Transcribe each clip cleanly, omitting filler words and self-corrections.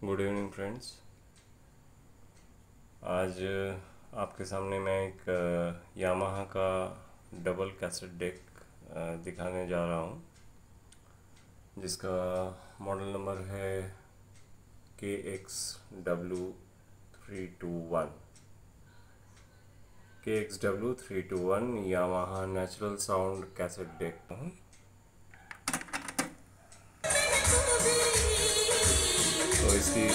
Good evening friends. आज आपके सामने मैं एक यामाहा का डबल कैसेट डेक दिखाने जा रहा हूँ, जिसका मॉडल नंबर है KXW321 Yamaha natural sound cassette deck. तो इसकी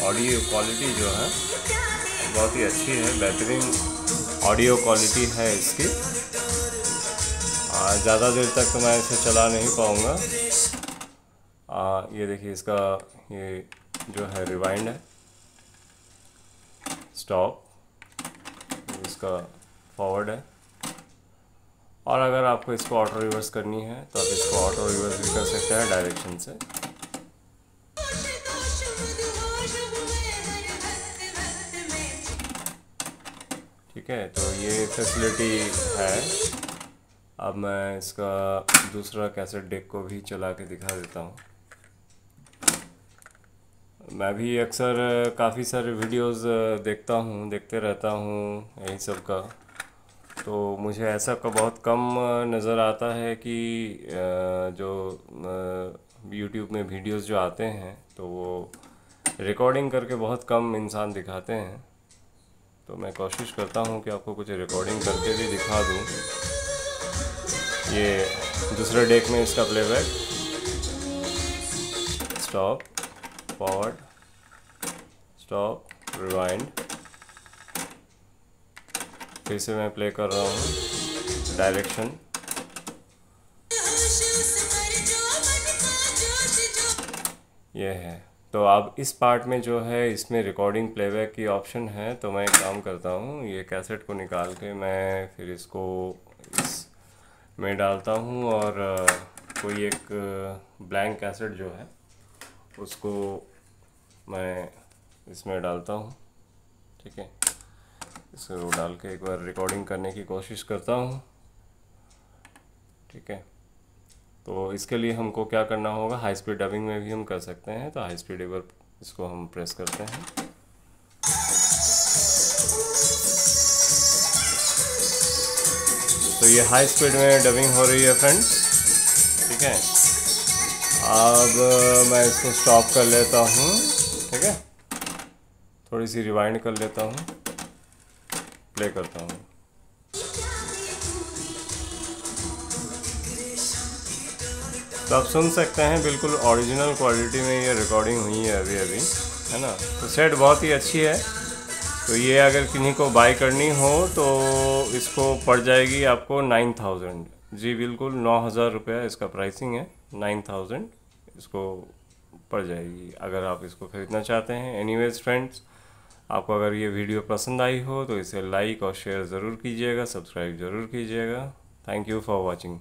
ऑडियो क्वालिटी जो है बहुत ही अच्छी है, बेहतरीन ऑडियो क्वालिटी है इसकी। ज़्यादा देर तक तो मैं इसे चला नहीं पाऊँगा। ये देखिए, इसका ये जो है रिवाइंड है, स्टॉप, इसका फॉरवर्ड है। और अगर आपको इसको ऑटो रिवर्स करनी है तो आप इसको ऑटो रिवर्स भी कर सकते हैं डायरेक्शन से। ठीक है, तो ये फैसिलिटी है। अब मैं इसका दूसरा कैसेट डेक को भी चला के दिखा देता हूँ। मैं भी अक्सर काफ़ी सारे वीडियोस देखते रहता हूँ यही सब का। तो मुझे ऐसा का बहुत कम नज़र आता है कि जो यूट्यूब में वीडियोस जो आते हैं तो वो रिकॉर्डिंग करके बहुत कम इंसान दिखाते हैं। तो मैं कोशिश करता हूँ कि आपको कुछ रिकॉर्डिंग करके भी दिखा दूँ। ये दूसरे डेक में इसका playback, stop, forward, stop, rewind. फिर से मैं प्ले कर रहा हूँ, डायरेक्शन। ये है। तो अब इस पार्ट में जो है इसमें रिकॉर्डिंग प्लेबैक की ऑप्शन है। तो मैं एक काम करता हूँ, ये कैसेट को निकाल के मैं फिर इसको इस में डालता हूँ और कोई एक ब्लैंक कैसेट जो है उसको मैं इसमें डालता हूँ। ठीक है, इसको डाल के एक बार रिकॉर्डिंग करने की कोशिश करता हूँ। ठीक है, तो इसके लिए हमको क्या करना होगा, हाई स्पीड डबिंग में भी हम कर सकते हैं। तो हाई स्पीड एक बार इसको हम प्रेस करते हैं। तो ये हाई स्पीड में डबिंग हो रही है फ्रेंड्स। ठीक है, अब मैं इसको स्टॉप कर लेता हूँ। ठीक है, थोड़ी सी रिवाइंड कर लेता हूँ, प्ले करता हूँ। तो आप सुन सकते हैं बिल्कुल ओरिजिनल क्वालिटी में ये रिकॉर्डिंग हुई है अभी है ना। तो सेट बहुत ही अच्छी है। तो ये अगर किन्हीं को बाय करनी हो तो इसको पड़ जाएगी आपको 9000। जी बिल्कुल, 9000 रुपया इसका प्राइसिंग है। 9000 इसको पड़ जाएगी अगर आप इसको ख़रीदना चाहते हैं। एनीवेज फ्रेंड्स, आपको अगर ये वीडियो पसंद आई हो तो इसे लाइक और शेयर ज़रूर कीजिएगा, सब्सक्राइब ज़रूर कीजिएगा। Thank you for watching.